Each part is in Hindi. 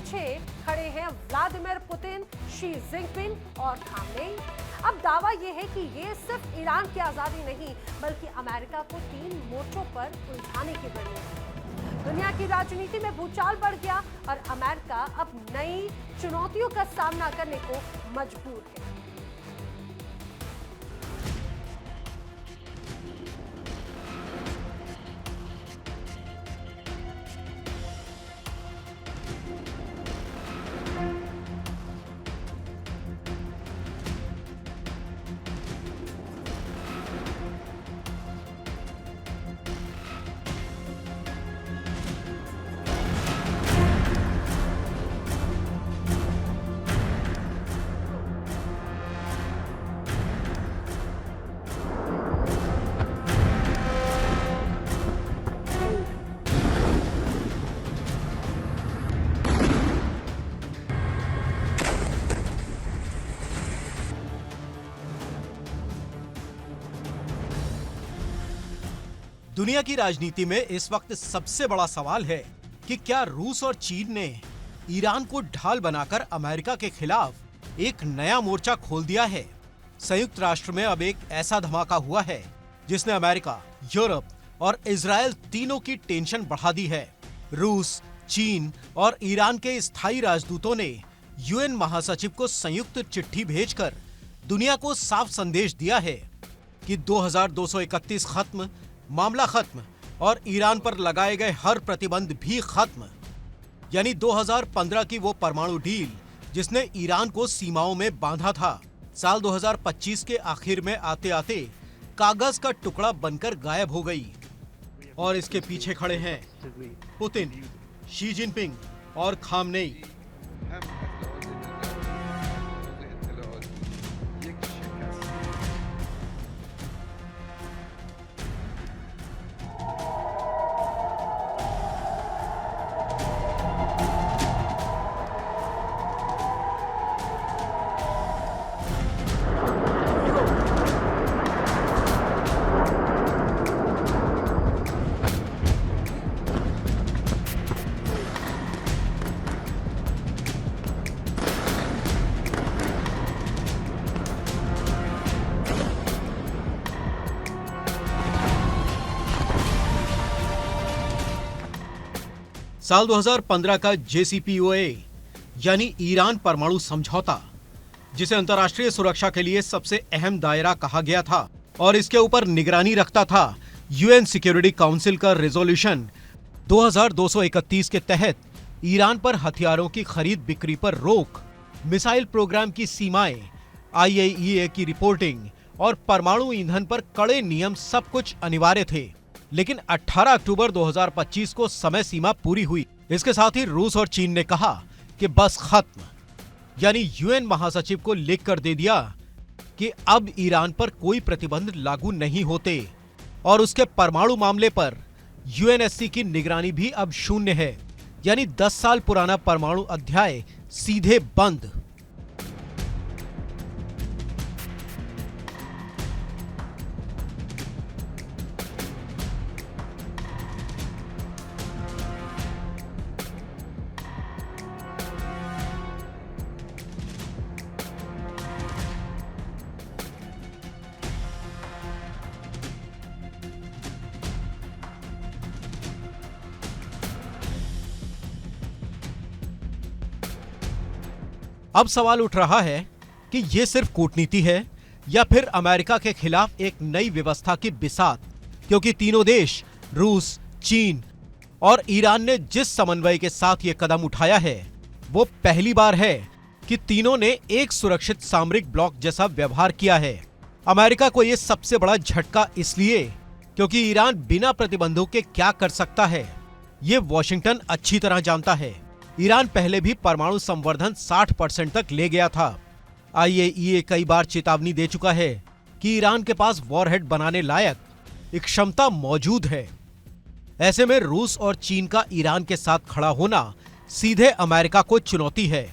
पीछे खड़े हैं व्लादिमीर पुतिन, शी जिनपिंग और खामनेई। अब दावा यह है कि ये सिर्फ ईरान की आजादी नहीं बल्कि अमेरिका को 3 मोर्चों पर उलझाने की बनी है। दुनिया की राजनीति में भूचाल बढ़ गया और अमेरिका अब नई चुनौतियों का सामना करने को मजबूर है। दुनिया की राजनीति में इस वक्त सबसे बड़ा सवाल है कि क्या रूस और चीन ने ईरान को ढाल बनाकर अमेरिका के खिलाफ एक नया मोर्चा खोल दिया है। संयुक्त राष्ट्र में अब एक ऐसा धमाका हुआ है जिसने अमेरिका, यूरोप और इजराइल तीनों की टेंशन बढ़ा दी है। रूस, चीन और ईरान के स्थायी राजदूतों ने यूएन महासचिव को संयुक्त चिट्ठी भेजकर दुनिया को साफ संदेश दिया है कि 2231 खत्म, मामला खत्म और ईरान पर लगाए गए हर प्रतिबंध भी खत्म। यानी 2015 की वो परमाणु डील जिसने ईरान को सीमाओं में बांधा था, साल 2025 के आखिर में आते आते कागज का टुकड़ा बनकर गायब हो गई। और इसके पीछे खड़े हैं पुतिन, शी जिनपिंग और खामनेई। साल 2015 का JCPOA यानी ईरान परमाणु समझौता, जिसे अंतर्राष्ट्रीय सुरक्षा के लिए सबसे अहम दायरा कहा गया था और इसके ऊपर निगरानी रखता था यूएन सिक्योरिटी काउंसिल का रेजोल्यूशन 2231 के तहत ईरान पर हथियारों की खरीद बिक्री पर रोक, मिसाइल प्रोग्राम की सीमाएं, IAEA की रिपोर्टिंग और परमाणु ईंधन पर कड़े नियम सब कुछ अनिवार्य थे। लेकिन 18 अक्टूबर 2025 को समय सीमा पूरी हुई। इसके साथ ही रूस और चीन ने कहा कि बस खत्म, यानी यूएन महासचिव को लिख कर दे दिया कि अब ईरान पर कोई प्रतिबंध लागू नहीं होते और उसके परमाणु मामले पर UNSC की निगरानी भी अब शून्य है। यानी 10 साल पुराना परमाणु अध्याय सीधे बंद। अब सवाल उठ रहा है कि ये सिर्फ कूटनीति है या फिर अमेरिका के खिलाफ एक नई व्यवस्था की बिसात, क्योंकि तीनों देश रूस, चीन और ईरान ने जिस समन्वय के साथ ये कदम उठाया है वो पहली बार है कि तीनों ने एक सुरक्षित सामरिक ब्लॉक जैसा व्यवहार किया है। अमेरिका को ये सबसे बड़ा झटका इसलिए क्योंकि ईरान बिना प्रतिबंधों के क्या कर सकता है ये वॉशिंगटन अच्छी तरह जानता है। ईरान पहले भी परमाणु संवर्धन 60% तक ले गया था। IAEA कई बार चेतावनी दे चुका है कि ईरान के पास वॉरहेड बनाने लायक एक क्षमता मौजूद है। ऐसे में रूस और चीन का ईरान के साथ खड़ा होना सीधे अमेरिका को चुनौती है।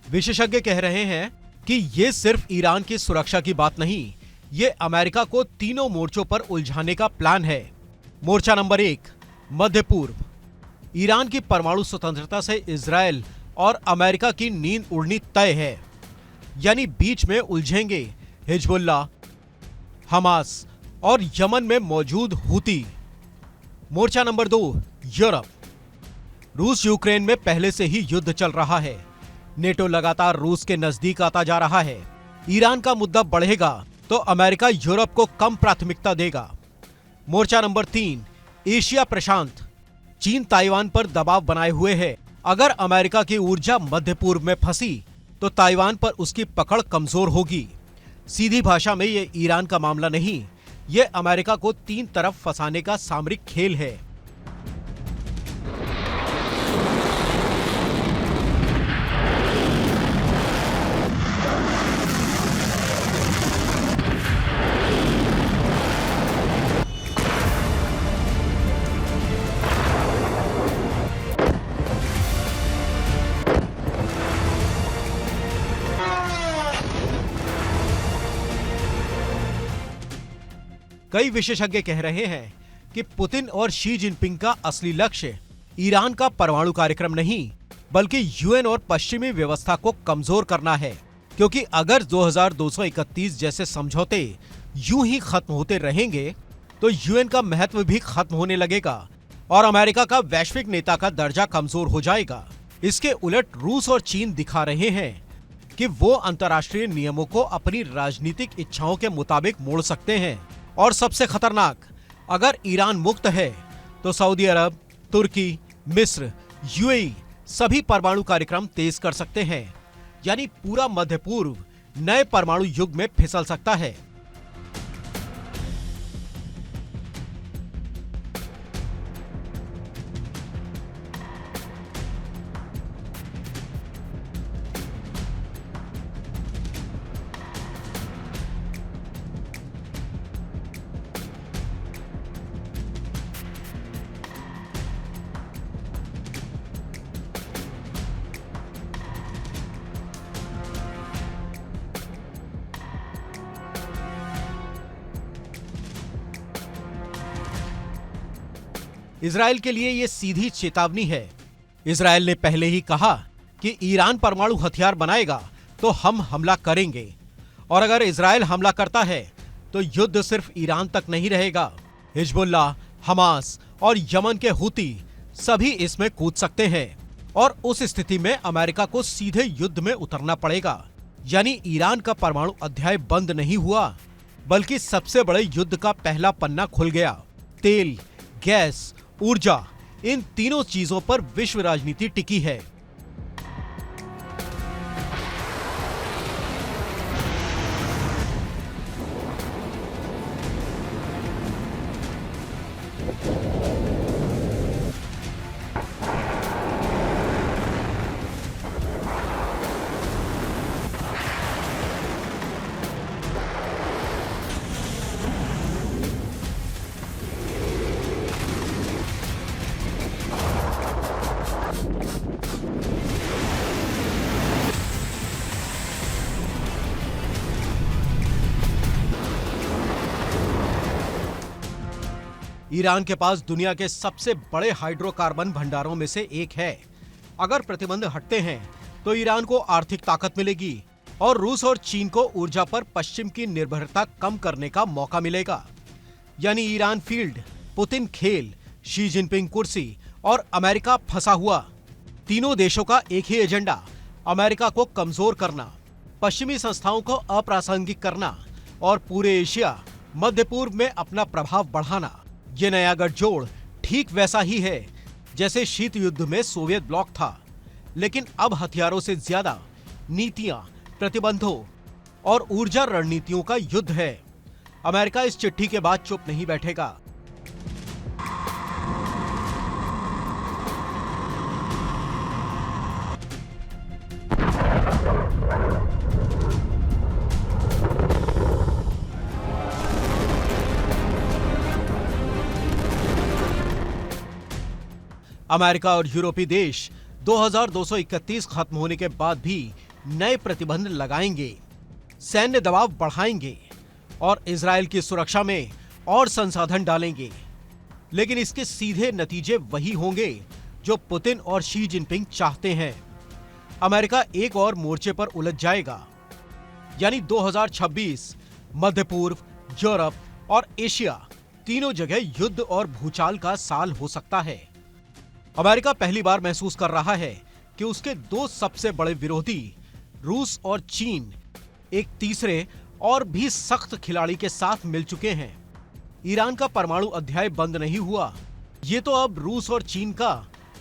विशेषज्ञ कह रहे हैं कि ये सिर्फ ईरान की सुरक्षा की बात नहीं, ये अमेरिका को तीनों मोर्चों पर उलझाने का प्लान है। मोर्चा नंबर 1, मध्य पूर्व। ईरान की परमाणु स्वतंत्रता से इजराइल और अमेरिका की नींद उड़नी तय है, यानी बीच में उलझेंगे हिजबुल्लाह, हमास और यमन में मौजूद हूती। मोर्चा नंबर 2, यूरोप। रूस यूक्रेन में पहले से ही युद्ध चल रहा है। नेटो लगातार रूस के नजदीक आता जा रहा है। ईरान का मुद्दा बढ़ेगा तो अमेरिका यूरोप को कम प्राथमिकता देगा। मोर्चा नंबर 3, एशिया प्रशांत। चीन ताइवान पर दबाव बनाए हुए है। अगर अमेरिका की ऊर्जा मध्य पूर्व में फंसी तो ताइवान पर उसकी पकड़ कमजोर होगी। सीधी भाषा में ये ईरान का मामला नहीं, ये अमेरिका को तीन तरफ फंसाने का सामरिक खेल है। कई विशेषज्ञ कह रहे हैं कि पुतिन और शी जिनपिंग का असली लक्ष्य ईरान का परमाणु कार्यक्रम नहीं, बल्कि यूएन और पश्चिमी व्यवस्था को कमजोर करना है। क्योंकि अगर 2231 जैसे समझौते यूं ही खत्म होते रहेंगे तो यूएन का महत्व भी खत्म होने लगेगा और अमेरिका का वैश्विक नेता का दर्जा कमजोर हो जाएगा। इसके उलट रूस और चीन दिखा रहे हैं कि वो अंतर्राष्ट्रीय नियमों को अपनी राजनीतिक इच्छाओं के मुताबिक मोड़ सकते हैं। और सबसे खतरनाक, अगर ईरान मुक्त है तो सऊदी अरब, तुर्की, मिस्र, यूएई सभी परमाणु कार्यक्रम तेज कर सकते हैं। यानी पूरा मध्य पूर्व नए परमाणु युग में फिसल सकता है। इजराइल के लिए यह सीधी चेतावनी है। इजराइल ने पहले ही कहा कि ईरान परमाणु हथियार बनाएगा तो हम हमला करेंगे, और अगर इजराइल हमला करता है तो युद्ध सिर्फ ईरान तक नहीं रहेगा। हिजबुल्लाह, हमास और यमन के हूती सभी इसमें कूद सकते हैं और उस स्थिति में अमेरिका को सीधे युद्ध में उतरना पड़ेगा। यानी ईरान का परमाणु अध्याय बंद नहीं हुआ, बल्कि सबसे बड़े युद्ध का पहला पन्ना खुल गया। तेल, गैस, ऊर्जा, इन तीनों चीजों पर विश्व राजनीति टिकी है। ईरान के पास दुनिया के सबसे बड़े हाइड्रोकार्बन भंडारों में से एक है। अगर प्रतिबंध हटते हैं तो ईरान को आर्थिक ताकत मिलेगी और रूस और चीन को ऊर्जा पर पश्चिम की निर्भरता कम करने का मौका मिलेगा। यानी ईरान फील्ड, पुतिन खेल, शी जिनपिंग कुर्सी और अमेरिका फंसा हुआ। तीनों देशों का एक ही एजेंडा, अमेरिका को कमजोर करना, पश्चिमी संस्थाओं को अप्रासंगिक करना और पूरे एशिया, मध्य पूर्व में अपना प्रभाव बढ़ाना। ये नया गठजोड़ ठीक वैसा ही है जैसे शीत युद्ध में सोवियत ब्लॉक था, लेकिन अब हथियारों से ज्यादा नीतियां, प्रतिबंधों और ऊर्जा रणनीतियों का युद्ध है। अमेरिका इस चिट्ठी के बाद चुप नहीं बैठेगा। अमेरिका और यूरोपीय देश 2231 खत्म होने के बाद भी नए प्रतिबंध लगाएंगे, सैन्य दबाव बढ़ाएंगे और इजरायल की सुरक्षा में और संसाधन डालेंगे। लेकिन इसके सीधे नतीजे वही होंगे जो पुतिन और शी जिनपिंग चाहते हैं। अमेरिका एक और मोर्चे पर उलझ जाएगा, यानी 2026 मध्य पूर्व, यूरोप और एशिया तीनों जगह युद्ध और भूचाल का साल हो सकता है। अमेरिका पहली बार महसूस कर रहा है कि उसके दो सबसे बड़े विरोधी रूस और चीन एक तीसरे और भी सख्त खिलाड़ी के साथ मिल चुके हैं। ईरान का परमाणु अध्याय बंद नहीं हुआ। ये तो अब रूस और चीन का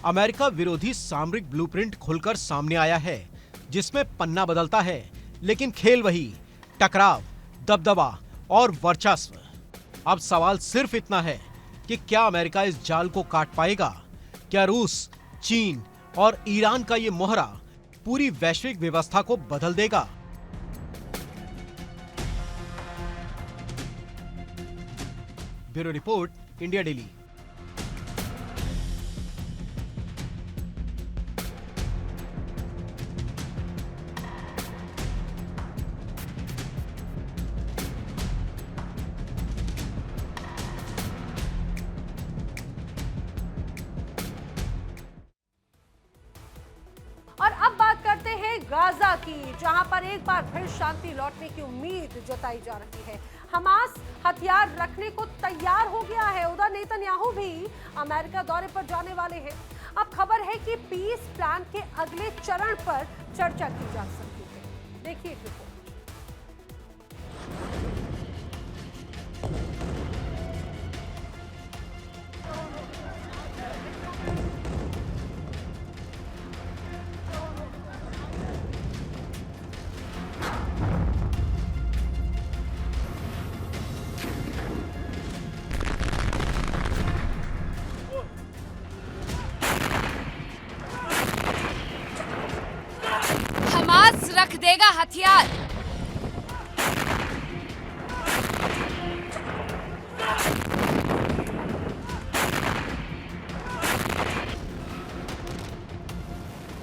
अमेरिका विरोधी सामरिक ब्लूप्रिंट खुलकर सामने आया है, जिसमें पन्ना बदलता है लेकिन खेल वही, टकराव, दबदबा और वर्चस्व। अब सवाल सिर्फ इतना है कि क्या अमेरिका इस जाल को काट पाएगा? क्या रूस, चीन और ईरान का ये मोहरा पूरी वैश्विक व्यवस्था को बदल देगा? Bureau report, India daily. और अब बात करते हैं गाजा की, जहां पर एक बार फिर शांति लौटने की उम्मीद जताई जा रही है। हमास हथियार रखने को तैयार हो गया है। उधर नेतन्याहू भी अमेरिका दौरे पर जाने वाले हैं। अब खबर है कि पीस प्लान के अगले चरण पर चर्चा की जा सकती है। देखिए रिपोर्ट। हमास रख देगा हथियार।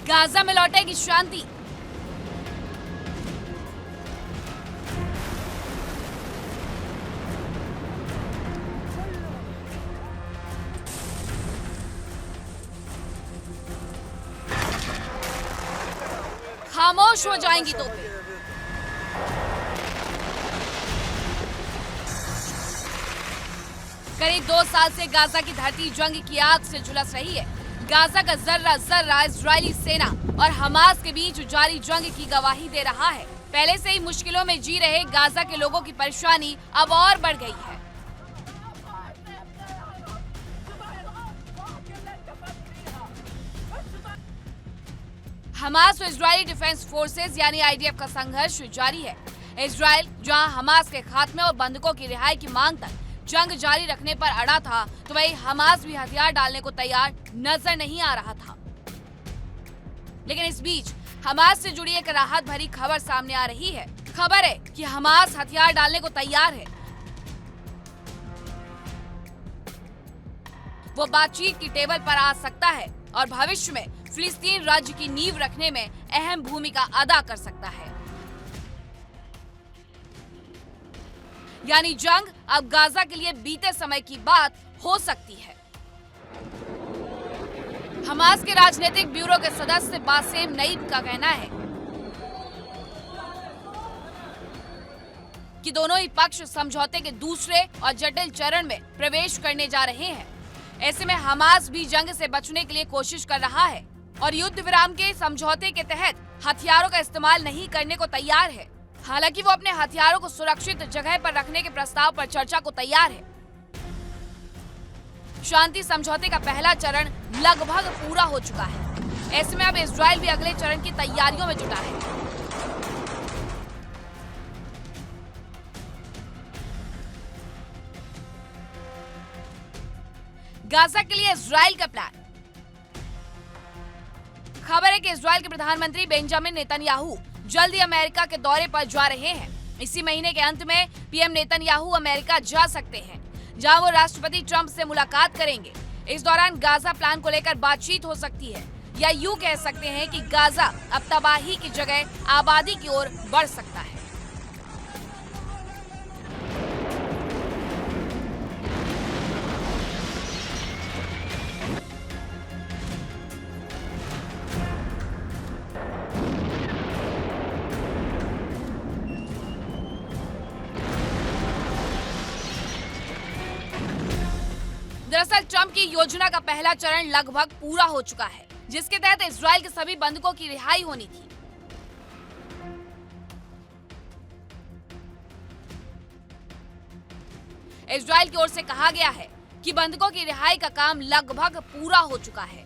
गाजा में लौटेगी शांति। खामोश हो जाएंगी तो करीब 2 साल से गाजा की धरती जंग की आग से झुलस रही है। गाजा का जर्रा जर्रा इजरायली सेना और हमास के बीच जारी जंग की गवाही दे रहा है। पहले से ही मुश्किलों में जी रहे गाजा के लोगों की परेशानी अब और बढ़ गई है। हमास और इजरायली डिफेंस फोर्सेस यानी आईडीएफ का संघर्ष जारी है। इजरायल जहां हमास के खात्मे और बंधकों की रिहाई की मांग तक जंग जारी रखने पर अड़ा था, तो वही हमास भी हथियार डालने को तैयार नजर नहीं आ रहा था। लेकिन इस बीच हमास से जुड़ी एक राहत भरी खबर सामने आ रही है। खबर है कि हमास हथियार डालने को तैयार है। वो बातचीत की टेबल पर आ सकता है और भविष्य में फिलिस्तीन राज्य की नींव रखने में अहम भूमिका अदा कर सकता है। यानी जंग अब गाजा के लिए बीते समय की बात हो सकती है। हमास के राजनीतिक ब्यूरो के सदस्य बासेम नईब का कहना है कि दोनों ही पक्ष समझौते के दूसरे और जटिल चरण में प्रवेश करने जा रहे हैं। ऐसे में हमास भी जंग से बचने के लिए कोशिश कर रहा है और युद्ध विराम के समझौते के तहत हथियारों का इस्तेमाल नहीं करने को तैयार है। हालांकि वो अपने हथियारों को सुरक्षित जगह पर रखने के प्रस्ताव पर चर्चा को तैयार है। शांति समझौते का पहला चरण लगभग पूरा हो चुका है। ऐसे में अब इजरायल भी अगले चरण की तैयारियों में जुटा है। गाजा के लिए इजरायल का प्लान। खबर है कि इजरायल के प्रधानमंत्री बेंजामिन नेतन्याहू जल्द ही अमेरिका के दौरे पर जा रहे हैं। इसी महीने के अंत में पीएम नेतन्याहू अमेरिका जा सकते हैं, जहां वो राष्ट्रपति ट्रंप से मुलाकात करेंगे। इस दौरान गाजा प्लान को लेकर बातचीत हो सकती है। या यूं कह सकते हैं कि गाजा अब तबाही की जगह आबादी की ओर बढ़ सकता है। दरअसल ट्रंप की योजना का पहला चरण लगभग पूरा हो चुका है, जिसके तहत इजराइल के सभी बंधकों की रिहाई होनी थी। इजराइल की ओर से कहा गया है कि बंधकों की रिहाई का काम लगभग पूरा हो चुका है।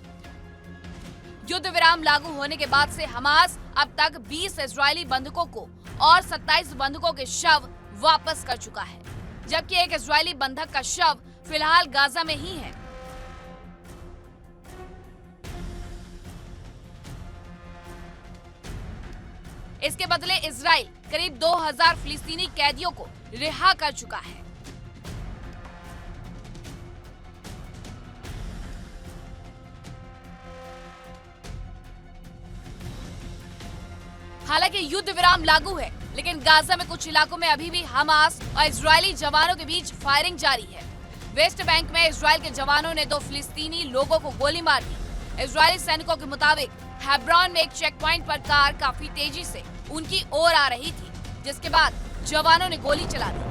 युद्ध विराम लागू होने के बाद से हमास अब तक 20 इजरायली बंधकों को और 27 बंधकों के शव वापस कर चुका है, जबकि एक इजरायली बंधक का शव फिलहाल गाजा में ही है। इसके बदले इजराइल करीब 2000 फिलिस्तीनी कैदियों को रिहा कर चुका है। हालांकि युद्ध विराम लागू है, लेकिन गाजा में कुछ इलाकों में अभी भी हमास और इजरायली जवानों के बीच फायरिंग जारी है। वेस्ट बैंक में इजराइल के जवानों ने 2 फिलिस्तीनी लोगों को गोली मार दी। इजरायली सैनिकों के मुताबिक हेब्रॉन में एक चेक पॉइंट पर कार काफी तेजी से उनकी ओर आ रही थी, जिसके बाद जवानों ने गोली चला दी।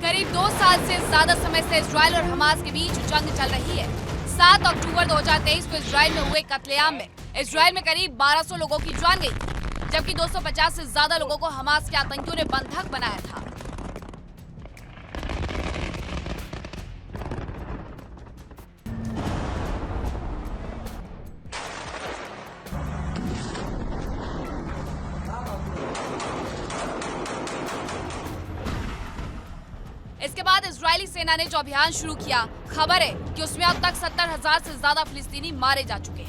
करीब 2 साल से ज्यादा समय से इजराइल और हमास के बीच जंग चल रही है। 7 अक्टूबर 2023 को इजराइल में हुए कत्लेआम में इजराइल में करीब 1200 लोगों की जान गई, जबकि 250 से ज्यादा लोगों को हमास के आतंकियों ने बंधक बनाया था। इसके बाद इजरायली सेना ने जो अभियान शुरू किया, खबर है कि उसमें अब तक 70,000 से ज्यादा फिलिस्तीनी मारे जा चुके हैं।